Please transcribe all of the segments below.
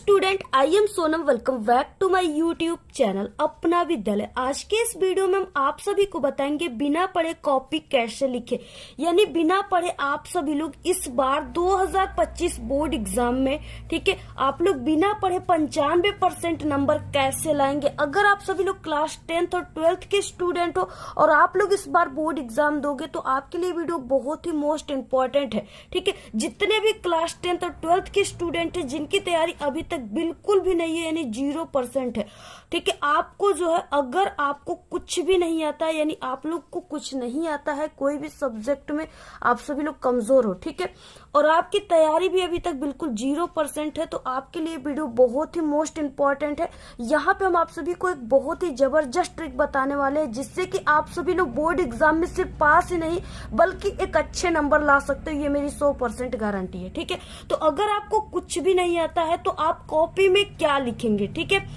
Student I am Sonam, welcome back to my YouTube channel Apna Vidyalaya. आज के इस वीडियो में हम आप सभी को बताएंगे बिना पढ़े कॉपी कैसे लिखे, यानी बिना पढ़े आप सभी लोग इस बार 2025 बोर्ड एग्जाम में, ठीक है, आप लोग बिना पढ़े 95% नंबर कैसे लाएंगे। अगर आप सभी लोग क्लास 10th और 12th के स्टूडेंट हो और आप लोग इस बार बोर्ड एग्जाम दोगे तो आपके लिए वीडियो बहुत ही मोस्ट इंपॉर्टेंट है, ठीक है। जितने भी क्लास 10th और 12th के स्टूडेंट है जिनकी तैयारी अभी तक बिल्कुल भी नहीं है, यानी 0% है, ठीक है, आपको जो है अगर आपको कुछ भी नहीं आता है, यानी आप लोग को कुछ नहीं आता है कोई भी सब्जेक्ट में, आप सभी लोग कमजोर हो, ठीक है, और आपकी तैयारी भी अभी तक बिल्कुल 0% है, तो आपके लिए वीडियो बहुत ही मोस्ट इंपॉर्टेंट है। यहाँ पे हम आप सभी को एक बहुत ही जबरदस्त ट्रिक बताने वाले हैं जिससे कि आप सभी लोग बोर्ड एग्जाम में सिर्फ पास ही नहीं बल्कि एक अच्छे नंबर ला सकते हो, ये मेरी 100% गारंटी है, ठीक है। तो अगर आपको कुछ भी नहीं आता है तो आप कॉपी में क्या लिखेंगे, ठीक है,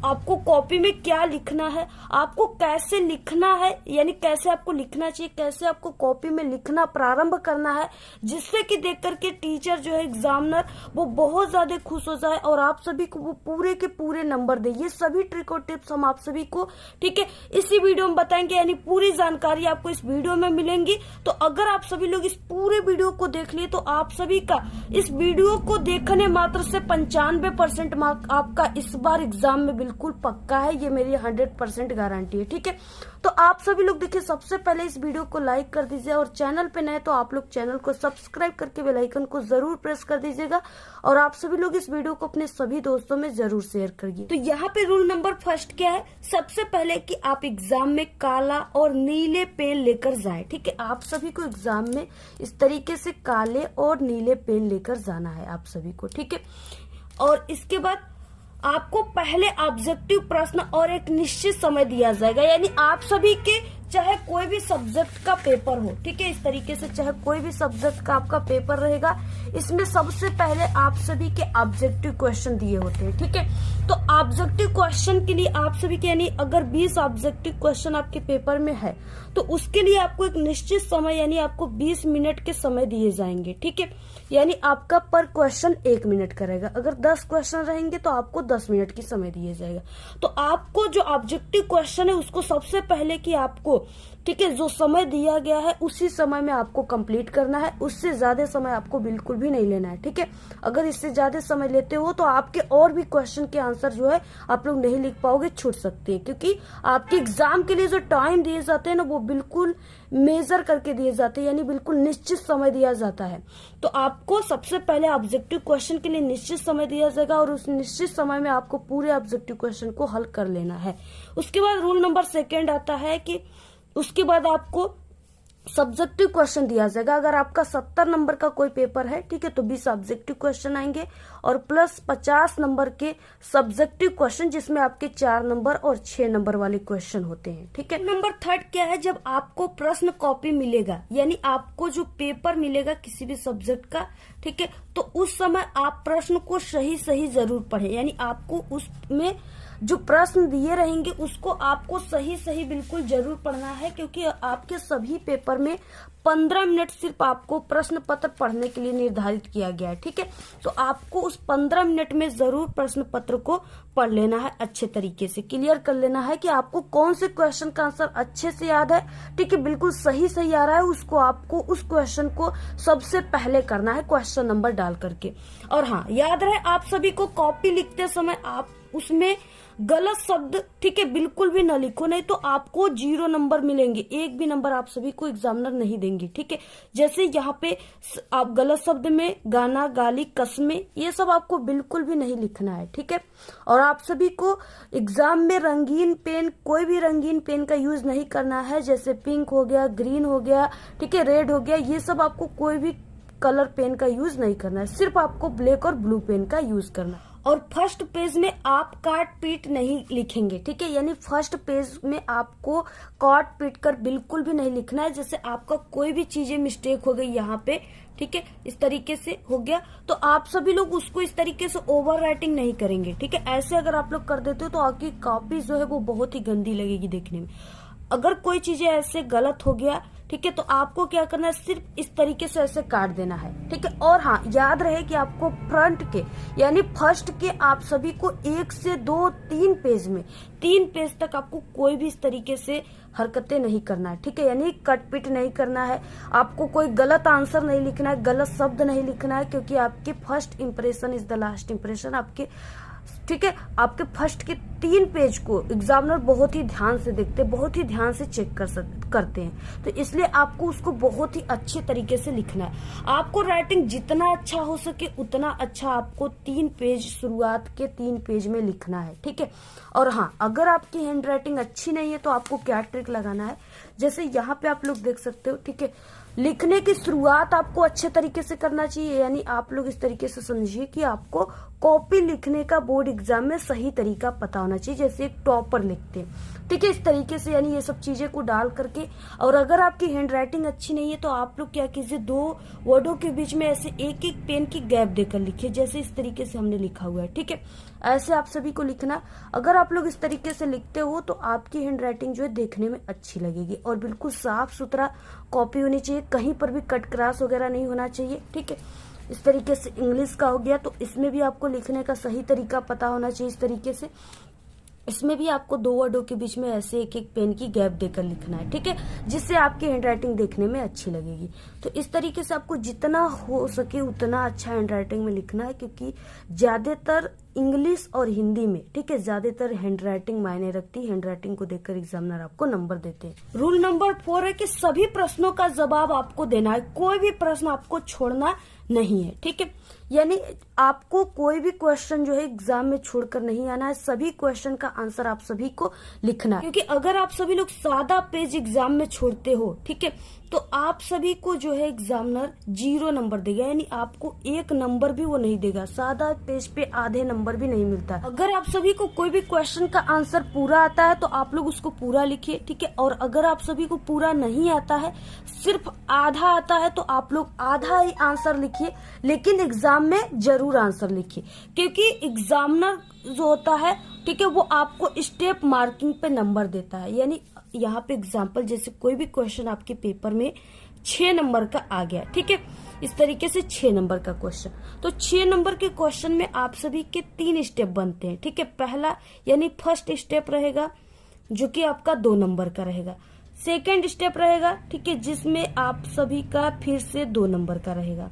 आपको कॉपी में क्या लिखना है, आपको कैसे लिखना है, यानी कैसे आपको लिखना चाहिए, कैसे आपको कॉपी में लिखना प्रारंभ करना है, जिससे कि देख करके टीचर जो है एग्जामिनर वो बहुत ज्यादा खुश हो जाए और आप सभी को वो पूरे के पूरे नंबर दे। ये सभी ट्रिक और टिप्स हम आप सभी को, ठीक है, इसी वीडियो में बताएंगे, यानी पूरी जानकारी आपको इस वीडियो में मिलेंगी। तो अगर आप सभी लोग इस पूरे वीडियो को देख लिए तो आप सभी का इस वीडियो को देखने मात्र से 95% मार्क आपका इस बार एग्जाम में बिल्कुल पक्का है, ये मेरी 100% गारंटी है, ठीक है। तो आप सभी लोग देखिए, सबसे पहले इस वीडियो को लाइक कर दीजिए और चैनल पे नए तो आप लोग चैनल को सब्सक्राइब करके बेल आइकन को जरूर प्रेस कर दीजिएगा और आप सभी लोग इस वीडियो को अपने सभी दोस्तों में जरूर शेयर करिए। तो यहाँ पे रूल नंबर फर्स्ट क्या है, सबसे पहले कि आप एग्जाम में काला और नीले पेन लेकर जाए, ठीक है, आप सभी को एग्जाम में इस तरीके से काले और नीले पेन लेकर जाना है आप सभी को, ठीक है। और इसके बाद आपको पहले ऑब्जेक्टिव प्रश्न और एक निश्चित समय दिया जाएगा, यानी आप सभी के चाहे कोई भी सब्जेक्ट का पेपर हो, ठीक है, इस तरीके से चाहे कोई भी सब्जेक्ट का आपका पेपर रहेगा, इसमें सबसे पहले आप सभी के ऑब्जेक्टिव क्वेश्चन दिए होते हैं, ठीक है। तो ऑब्जेक्टिव क्वेश्चन के लिए आप सभी के, यानी अगर 20 ऑब्जेक्टिव क्वेश्चन आपके पेपर में है तो उसके लिए आपको एक निश्चित समय, यानी आपको 20 मिनट के समय दिए जाएंगे, ठीक है, यानी आपका पर क्वेश्चन 1 मिनट का रहेगा। अगर 10 क्वेश्चन रहेंगे तो आपको 10 मिनट की समय दिया जाएगा। तो आपको जो ऑब्जेक्टिव क्वेश्चन है उसको सबसे पहले कि आपको, ठीक है, जो समय दिया गया है उसी समय में आपको कंप्लीट करना है, उससे ज्यादा समय आपको बिल्कुल भी नहीं लेना है, ठीक है। अगर इससे ज्यादा समय लेते हो तो आपके और भी क्वेश्चन के आंसर जो है आप लोग नहीं लिख पाओगे, छूट सकते हैं, क्योंकि आपके एग्जाम के लिए जो टाइम दिए जाते हैं ना वो बिल्कुल मेजर करके दिए जाते हैं, यानी बिल्कुल निश्चित समय दिया जाता है। तो आपको सबसे पहले ऑब्जेक्टिव क्वेश्चन के लिए निश्चित समय दिया जाएगा और उस निश्चित समय में आपको पूरे ऑब्जेक्टिव क्वेश्चन को हल कर लेना है। उसके बाद रूल नंबर 2 आता है कि उसके बाद आपको सब्जेक्टिव क्वेश्चन दिया जाएगा। अगर आपका 70 नंबर का कोई पेपर है, ठीक है, तो 20 ऑब्जेक्टिव क्वेश्चन आएंगे और प्लस 50 नंबर के सब्जेक्टिव क्वेश्चन जिसमें आपके 4 नंबर और 6 नंबर वाले क्वेश्चन होते हैं, ठीक है। नंबर 3 क्या है, जब आपको प्रश्न कॉपी मिलेगा, यानी आपको जो पेपर मिलेगा किसी भी सब्जेक्ट का, ठीक है, तो उस समय आप प्रश्न को सही सही जरूर पढ़े, यानी आपको उसमें जो प्रश्न दिए रहेंगे उसको आपको सही सही बिल्कुल जरूर पढ़ना है, क्योंकि आपके सभी पेपर में 15 मिनट सिर्फ आपको प्रश्न पत्र पढ़ने के लिए निर्धारित किया गया है, ठीक है। तो आपको उस 15 मिनट में जरूर प्रश्न पत्र को पढ़ लेना है, अच्छे तरीके से क्लियर कर लेना है कि आपको कौन से क्वेश्चन का आंसर अच्छे से याद है, ठीक है, बिल्कुल सही सही आ रहा है, उसको आपको उस क्वेश्चन को सबसे पहले करना है क्वेश्चन नंबर डाल करके। और हाँ, याद रहे आप सभी को कॉपी लिखते समय आप उसमें गलत शब्द, ठीक है, बिल्कुल भी न लिखो, नहीं तो आपको 0 नंबर मिलेंगे, एक भी नंबर आप सभी को एग्जामिनर नहीं देंगे, ठीक है। जैसे यहाँ पे आप गलत शब्द में गाना, गाली, कस्में, ये सब आपको बिल्कुल भी नहीं लिखना है, ठीक है। और आप सभी को एग्जाम में रंगीन पेन, कोई भी रंगीन पेन का यूज नहीं करना है, जैसे पिंक हो गया, ग्रीन हो गया, ठीक है, रेड हो गया, ये सब आपको कोई भी कलर पेन का यूज नहीं करना है, सिर्फ आपको ब्लैक और ब्लू पेन का यूज करना है। और फर्स्ट पेज में आप काट पीट नहीं लिखेंगे, ठीक है, यानी फर्स्ट पेज में आपको काट पीट कर बिल्कुल भी नहीं लिखना है। जैसे आपका कोई भी चीजें मिस्टेक हो गई यहाँ पे, ठीक है, इस तरीके से हो गया तो आप सभी लोग उसको इस तरीके से ओवर राइटिंग नहीं करेंगे, ठीक है। ऐसे अगर आप लोग कर देते हो तो आपकी कॉपी जो है वो बहुत ही गंदी लगेगी देखने में। अगर कोई चीजें ऐसे गलत हो गया, ठीक है। तो आपको क्या करना है, सिर्फ इस तरीके से ऐसे काट देना है, ठीक है। और हाँ, याद रहे कि आपको फ्रंट के यानी फर्स्ट के आप सभी को 1 से 2 3 पेज में 3 पेज तक आपको कोई भी इस तरीके से हरकतें नहीं करना है, ठीक है। यानी कट पिट नहीं करना है, आपको कोई गलत आंसर नहीं लिखना है, गलत शब्द नहीं लिखना है, क्योंकि आपके first impression is the last impression आपके, ठीक है। आपके फर्स्ट के 3 पेज को एग्जामिनर बहुत ही ध्यान से देखते हैं, बहुत ही ध्यान से चेक करते हैं, तो इसलिए आपको उसको बहुत ही अच्छे तरीके से लिखना है। आपको राइटिंग जितना अच्छा हो सके उतना अच्छा आपको 3 पेज, शुरुआत के 3 पेज में लिखना है, ठीक है। और हाँ, अगर आपकी हैंड राइटिंग अच्छी नहीं है तो आपको क्या ट्रिक लगाना है, जैसे यहाँ पे आप लोग देख सकते हो, ठीक है। लिखने की शुरुआत आपको अच्छे तरीके से करना चाहिए, यानी आप लोग इस तरीके से समझिए कि आपको कॉपी लिखने का बोर्ड एग्जाम में सही तरीका पता होना चाहिए, जैसे एक टॉपर लिखते हैं, ठीक है। इस तरीके से यानी ये सब चीजें को डाल करके, और अगर आपकी हैंड राइटिंग अच्छी नहीं है तो आप लोग क्या कीजिए, 2 वर्डों के बीच में ऐसे एक एक पेन की गैप देकर लिखिए, जैसे इस तरीके से हमने लिखा हुआ है, ठीक है। ऐसे आप सभी को लिखना। अगर आप लोग इस तरीके से लिखते हो तो आपकी हैंड राइटिंग जो है देखने में अच्छी लगेगी, और बिल्कुल साफ सुथरा कॉपी होनी चाहिए, कहीं पर भी कट क्रॉस वगैरह नहीं होना चाहिए, ठीक है। इस तरीके से इंग्लिश का हो गया, तो इसमें भी आपको लिखने का सही तरीका पता होना चाहिए। इस तरीके से इसमें भी आपको 2 वर्डों के बीच में ऐसे एक एक पेन की गैप देकर लिखना है, ठीक है, जिससे आपकी हैंड राइटिंग देखने में अच्छी लगेगी। तो इस तरीके से आपको जितना हो सके उतना अच्छा हैंड राइटिंग में लिखना है, क्योंकि ज्यादातर इंग्लिश और हिंदी में, ठीक है, ज्यादातर हैंड राइटिंग मायने रखती है। हैंड राइटिंग को देखकर एग्जामिनर आपको नंबर देते हैं। रूल नंबर 4 है कि सभी प्रश्नों का जवाब आपको देना है, कोई भी प्रश्न आपको छोड़ना नहीं है, ठीक है। यानी आपको कोई भी क्वेश्चन जो है एग्जाम में छोड़कर नहीं आना है, सभी क्वेश्चन का आंसर आप सभी को लिखना है, क्योंकि अगर आप सभी लोग सादा पेज एग्जाम में छोड़ते हो, ठीक है, तो आप सभी को जो है एग्जामिनर 0 नंबर देगा, यानी आपको 1 नंबर भी वो नहीं देगा। सादा पेज पे आधे नंबर भी नहीं मिलता। अगर आप सभी को कोई भी क्वेश्चन का आंसर पूरा आता है तो आप लोग उसको पूरा लिखिए, ठीक है। और अगर आप सभी को पूरा नहीं आता है, सिर्फ आधा आता है, तो आप लोग आधा ही आंसर लिखिए, लेकिन एग्जाम में जरूर आंसर लिखिए, क्योंकि एग्जामिनर जो होता है, ठीक है, वो आपको स्टेप मार्किंग पे नंबर देता है। यानी यहाँ पे एग्जाम्पल, जैसे कोई भी क्वेश्चन आपके पेपर में 6 नंबर का आ गया, ठीक है, इस तरीके से 6 नंबर का क्वेश्चन, तो 6 नंबर के क्वेश्चन में आप सभी के 3 स्टेप बनते हैं, ठीक है। पहला यानी फर्स्ट स्टेप रहेगा जो कि आपका 2 नंबर का रहेगा, सेकेंड स्टेप रहेगा, ठीक है, जिसमें आप सभी का फिर से 2 नंबर का रहेगा,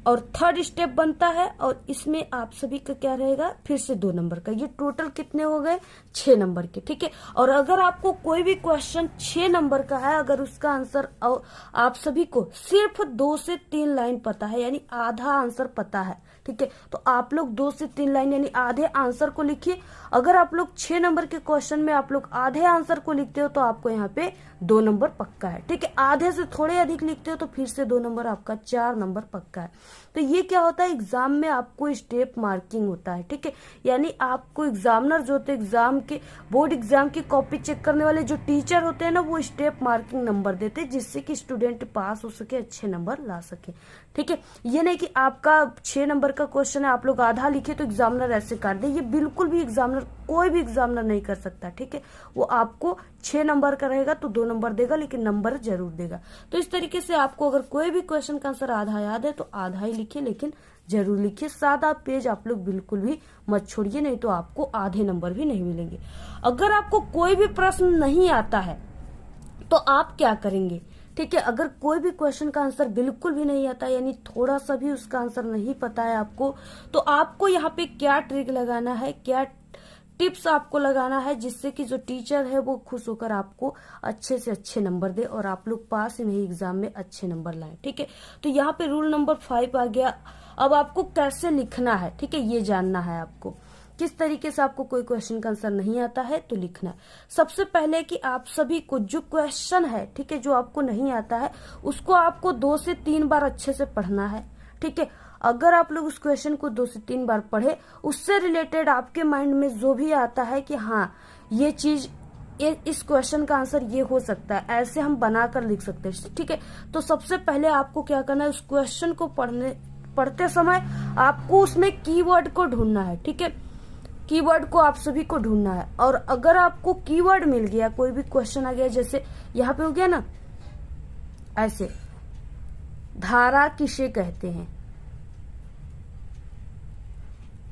और थर्ड स्टेप बनता है और इसमें आप सभी का क्या रहेगा, फिर से 2 नंबर का। ये टोटल कितने हो गए, 6 नंबर के, ठीक है। और अगर आपको कोई भी क्वेश्चन 6 नंबर का है, अगर उसका आंसर आप सभी को सिर्फ 2 से 3 लाइन पता है, यानी आधा आंसर पता है, ठीक है, तो आप लोग 2 से 3 लाइन यानी आधे आंसर को लिखिए। अगर आप लोग 6 नंबर के क्वेश्चन में आप लोग आधे आंसर को लिखते हो तो आपको यहाँ पे 2 नंबर पक्का है, ठीक है। आधे से थोड़े अधिक लिखते हो तो फिर से 2 नंबर, आपका 4 नंबर पक्का है। तो ये क्या होता है, एग्जाम में आपको स्टेप मार्किंग होता है, ठीक है। यानी आपको एग्जामिनर जो होते हैं, एग्जाम के बोर्ड एग्जाम की कॉपी चेक करने वाले जो टीचर होते हैं ना, वो स्टेप मार्किंग नंबर देते हैं, जिससे कि स्टूडेंट पास हो सके, अच्छे नंबर ला सके, ठीक है। ये नहीं कि आपका 6 नंबर का क्वेश्चन है, आप लोग आधा लिखे तो एग्जामिनर ऐसे काट दे, ये बिल्कुल भी एग्जामिनर, कोई भी एग्जामिनर नहीं कर सकता, ठीक है। वो आपको 6 नंबर का रहेगा तो 2 नंबर देगा, लेकिन नंबर जरूर देगा। तो इस तरीके से आपको अगर कोई भी क्वेश्चन का आंसर आधा याद है तो आधा ही लिखिए, लेकिन जरूर लिखिए। सादा पेज आप लोग बिल्कुल भी मत छोड़िए, नहीं तो आपको आधे नंबर भी नहीं मिलेंगे। अगर आपको कोई भी प्रश्न नहीं आता है तो आप क्या करेंगे, ठीक है। अगर कोई भी क्वेश्चन का आंसर बिल्कुल भी नहीं आता, यानी थोड़ा सा भी उसका आंसर नहीं पता है आपको, तो आपको यहाँ पे क्या ट्रिक लगाना है, क्या टिप्स आपको लगाना है, जिससे कि जो टीचर है वो खुश होकर आपको अच्छे से अच्छे नंबर दे और आप लोग पास ही नहीं एग्जाम में अच्छे नंबर लाएं, ठीक है। तो यहाँ पे रूल नंबर 5 आ गया। अब आपको कैसे लिखना है, ठीक है, ये जानना है आपको, किस तरीके से आपको कोई क्वेश्चन का आंसर नहीं आता है तो लिखना है। सबसे पहले कि आप सभी को जो क्वेश्चन है, ठीक है, जो आपको नहीं आता है, उसको आपको 2 से 3 बार अच्छे से पढ़ना है, ठीक है। अगर आप लोग उस क्वेश्चन को 2 से 3 बार पढ़े, उससे रिलेटेड आपके माइंड में जो भी आता है कि हाँ ये चीज, इस क्वेश्चन का आंसर ये हो सकता है, ऐसे हम बनाकर लिख सकते हैं, ठीक है। तो सबसे पहले आपको क्या करना है, उस क्वेश्चन को पढ़ते समय आपको उसमें कीवर्ड को ढूंढना है, ठीक है। कीवर्ड को आप सभी को ढूंढना है, और अगर आपको कीवर्ड मिल गया, कोई भी क्वेश्चन आ गया, जैसे यहाँ पे हो गया ना, ऐसे धारा किसे कहते हैं,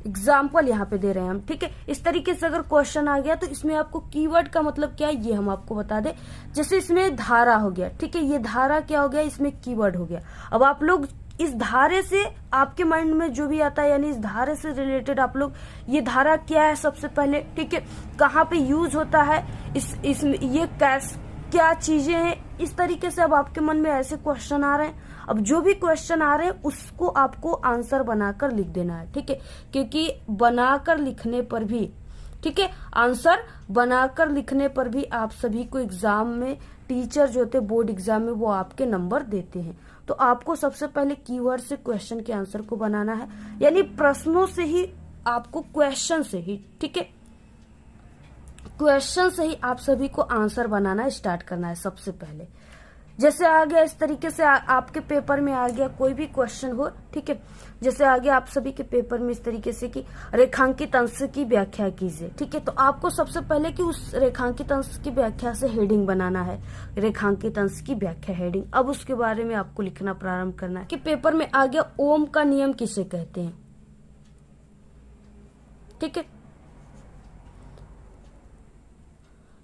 एग्जाम्पल यहाँ पे दे रहे हैं हम, ठीक है। इस तरीके से अगर क्वेश्चन आ गया तो इसमें आपको कीवर्ड का मतलब क्या है ये हम आपको बता दें। जैसे इसमें धारा हो गया, ठीक है, ये धारा क्या हो गया, इसमें कीवर्ड हो गया। अब आप लोग इस धारे से आपके माइंड में जो भी आता है, यानी इस धारे से रिलेटेड आप लोग, ये धारा क्या है सबसे पहले, ठीक है, कहाँ पे यूज होता है, इसमें ये क्या चीजें हैं, इस तरीके से अब आपके मन में ऐसे क्वेश्चन आ रहे हैं। अब जो भी क्वेश्चन आ रहे हैं उसको आपको आंसर बनाकर लिख देना है, ठीक है, क्योंकि बनाकर लिखने पर भी, ठीक है, आंसर बनाकर लिखने पर भी आप सभी को एग्जाम में टीचर जो होते बोर्ड एग्जाम में वो आपके नंबर देते हैं। तो आपको सबसे पहले कीवर्ड से क्वेश्चन के आंसर को बनाना है, यानी प्रश्नों से ही आपको, क्वेश्चन से ही, ठीक है, क्वेश्चन से ही आप सभी को आंसर बनाना स्टार्ट करना है सबसे पहले। जैसे आ गया इस तरीके से आपके पेपर में आ गया कोई भी क्वेश्चन हो, ठीक है, जैसे आ गया आप सभी के पेपर में इस तरीके से कि रेखांकित अंश की व्याख्या कीजिए, ठीक है, तो आपको सबसे पहले कि उस रेखांकित अंश की व्याख्या से हेडिंग बनाना है, रेखांकित अंश की व्याख्या हेडिंग। अब उसके बारे में आपको लिखना प्रारंभ करना है कि पेपर में आ गया ओम का नियम किसे कहते हैं, ठीक है,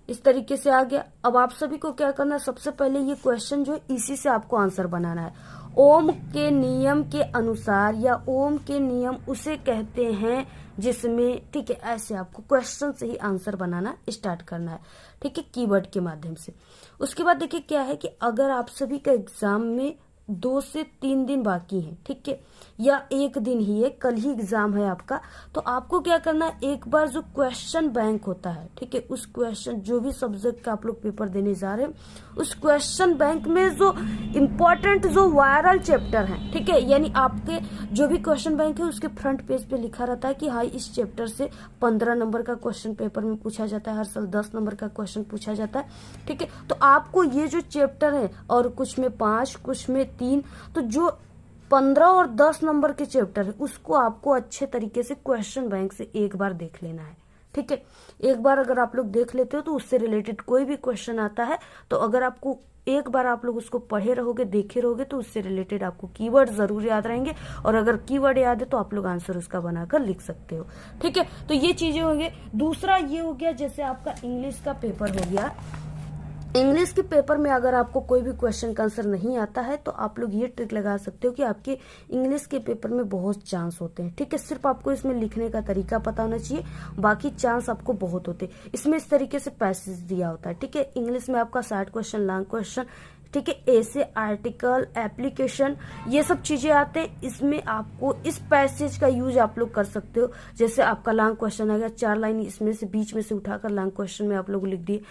इस तरीके से आ गया। अब आप सभी को क्या करना है, सबसे पहले ये क्वेश्चन जो है इसी से आपको आंसर बनाना है। ओम के नियम के अनुसार, या ओम के नियम उसे कहते हैं जिसमें, ठीक है, ऐसे आपको क्वेश्चन से ही आंसर बनाना स्टार्ट करना है, ठीक है, कीवर्ड के माध्यम से। उसके बाद देखिए क्या है कि अगर आप सभी का एग्जाम में 2 से 3 दिन बाकी है, ठीक है, या 1 दिन ही है, कल ही एग्जाम है आपका, तो आपको क्या करना है, एक बार जो क्वेश्चन बैंक होता है, ठीक है, उस क्वेश्चन जो भी सब्जेक्ट का आप लोग पेपर देने जा रहे हैं उस क्वेश्चन बैंक में जो इम्पोर्टेंट जो वायरल चैप्टर है, ठीक है, यानी आपके जो भी क्वेश्चन बैंक है उसके फ्रंट पेज पे लिखा रहता है कि हाँ इस चैप्टर से 15 नंबर का क्वेश्चन पेपर में पूछा जाता है, हर साल 10 नंबर का क्वेश्चन पूछा जाता है, ठीक है। तो आपको ये जो चैप्टर है, और कुछ में 5 कुछ में 3, तो जो 15 और 10 नंबर के चैप्टर है उसको आपको अच्छे तरीके से क्वेश्चन बैंक से एक बार देख लेना है, ठीक है। एक बार अगर आप लोग देख लेते हो तो उससे रिलेटेड कोई भी क्वेश्चन आता है तो अगर आपको एक बार आप लोग उसको पढ़े रहोगे, देखे रहोगे, तो उससे रिलेटेड आपको कीवर्ड जरूर याद रहेंगे, और अगर कीवर्ड याद है तो आप लोग आंसर उसका बनाकर लिख सकते हो, ठीक है। तो ये चीजें होंगे। दूसरा ये हो गया, जैसे आपका इंग्लिश का पेपर हो गया, इंग्लिश के पेपर में अगर आपको कोई भी क्वेश्चन का आंसर नहीं आता है तो आप लोग ये ट्रिक लगा सकते हो कि आपके इंग्लिश के पेपर में बहुत चांस होते हैं, ठीक है, सिर्फ आपको इसमें लिखने का तरीका पता होना चाहिए, बाकी चांस आपको बहुत होते हैं। इसमें इस तरीके से पैसेज दिया होता है, ठीक है, इंग्लिश में आपका शॉर्ट क्वेश्चन, लॉन्ग क्वेश्चन, ठीक है, ऐसे आर्टिकल, एप्लीकेशन, ये सब चीजें आते हैं। इसमें आपको इस पैसेज का यूज आप लोग कर सकते हो। जैसे आपका लॉन्ग क्वेश्चन आ गया, 4 लाइन इसमें से बीच में से उठाकर लॉन्ग क्वेश्चन में आप लोग लिख दिए,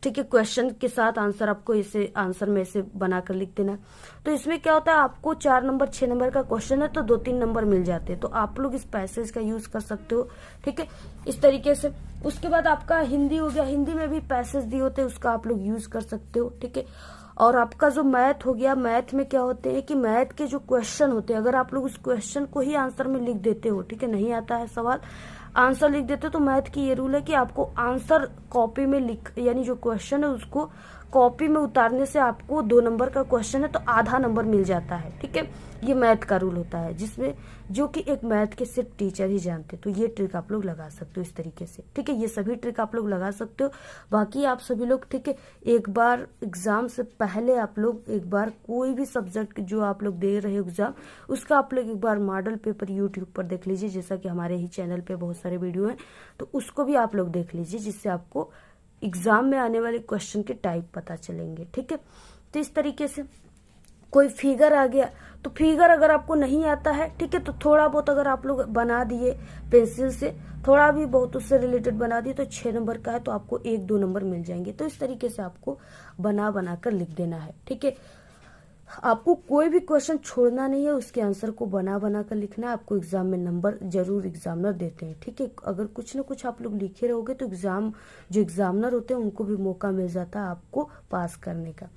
ठीक है, क्वेश्चन के साथ आंसर आपको इसे आंसर में से बनाकर लिख देना है। तो इसमें क्या होता है, आपको 4 नंबर 6 नंबर का क्वेश्चन है तो 2-3 नंबर मिल जाते हैं, तो आप लोग इस पैसेज का यूज कर सकते हो, ठीक है, इस तरीके से। उसके बाद आपका हिंदी हो गया, हिंदी में भी पैसेज दिए होते हैं, उसका आप लोग यूज कर सकते हो, ठीक है। और आपका जो मैथ हो गया, मैथ में क्या होते हैं कि मैथ के जो क्वेश्चन होते हैं, अगर आप लोग उस क्वेश्चन को ही आंसर में लिख देते हो, ठीक है, नहीं आता है सवाल, आंसर लिख देते हो, तो मैथ की ये रूल है कि आपको आंसर कॉपी में लिख, यानी जो क्वेश्चन है उसको कॉपी में उतारने से आपको 2 नंबर का क्वेश्चन है तो आधा नंबर मिल जाता है, ठीक है। ये मैथ का रूल होता है, जिसमें जो कि एक मैथ के सिर्फ टीचर ही जानते, तो ये ट्रिक आप लोग लगा सकते हो इस तरीके से, ठीक है, ये सभी ट्रिक आप लोग लगा सकते हो। बाकी आप सभी लोग, ठीक है, एक बार एग्जाम से पहले आप लोग एक बार कोई भी सब्जेक्ट जो आप लोग दे रहे हो एग्जाम, उसका आप लोग एक बार मॉडल पेपर यूट्यूब पर देख लीजिए, जैसा कि हमारे ही चैनल पे बहुत सारे वीडियो हैं, तो उसको भी आप लोग देख लीजिए, जिससे आपको एग्जाम में आने वाले क्वेश्चन के टाइप पता चलेंगे, ठीक है। तो इस तरीके से कोई फिगर आ गया, तो फिगर अगर आपको नहीं आता है, ठीक है, तो थोड़ा बहुत अगर आप लोग बना दिए पेंसिल से, थोड़ा भी बहुत उससे रिलेटेड बना दिए, तो 6 नंबर का है तो आपको 1-2 नंबर मिल जाएंगे। तो इस तरीके से आपको बना कर लिख देना है, ठीक है। आपको कोई भी क्वेश्चन छोड़ना नहीं है, उसके आंसर को बना कर लिखना है। आपको एग्जाम में नंबर जरूर एग्जामिनर देते हैं, ठीक है। अगर कुछ ना कुछ आप लोग लिखे रहोगे तो जो एग्जामिनर होते हैं उनको भी मौका मिल जाता है आपको पास करने का।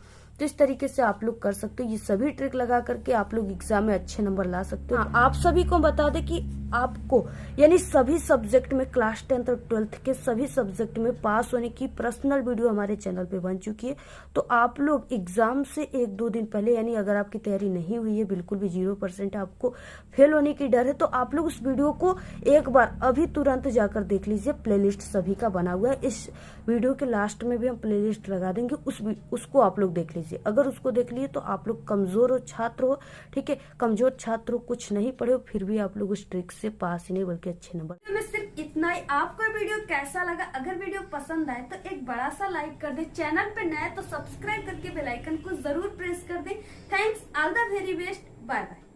तो इस तरीके से आप लोग कर सकते हो। ये सभी ट्रिक लगा करके आप लोग एग्जाम में अच्छे नंबर ला सकते हो। आप सभी को बता दें कि आपको यानी सभी सब्जेक्ट में क्लास 10th और 12th के सभी सब्जेक्ट में पास होने की पर्सनल वीडियो हमारे चैनल पे बन चुकी है। तो आप लोग एग्जाम से 1-2 दिन पहले, यानी अगर आपकी तैयारी नहीं हुई है, बिल्कुल भी 0% आपको फेल होने की डर है, तो आप लोग उस वीडियो को एक बार अभी तुरंत जाकर देख लीजिए। प्लेलिस्ट सभी का बना हुआ है, इस वीडियो के लास्ट में भी हम प्लेलिस्ट लगा देंगे, उसको आप लोग देख लीजिए। अगर उसको देख लिए तो आप लोग कमजोर हो छात्र हो, ठीक है, कमजोर छात्र हो, कुछ नहीं पढ़े हो, फिर भी आप लोग उस ट्रिक से पास ही नहीं बल्कि अच्छे नंबर। मैं सिर्फ इतना ही। आपको वीडियो कैसा लगा? अगर वीडियो पसंद आए तो एक बड़ा सा लाइक कर दे, चैनल पे नए तो सब्सक्राइब करके बेल आइकन को जरूर प्रेस कर दे। Thanks, all the very best, bye bye.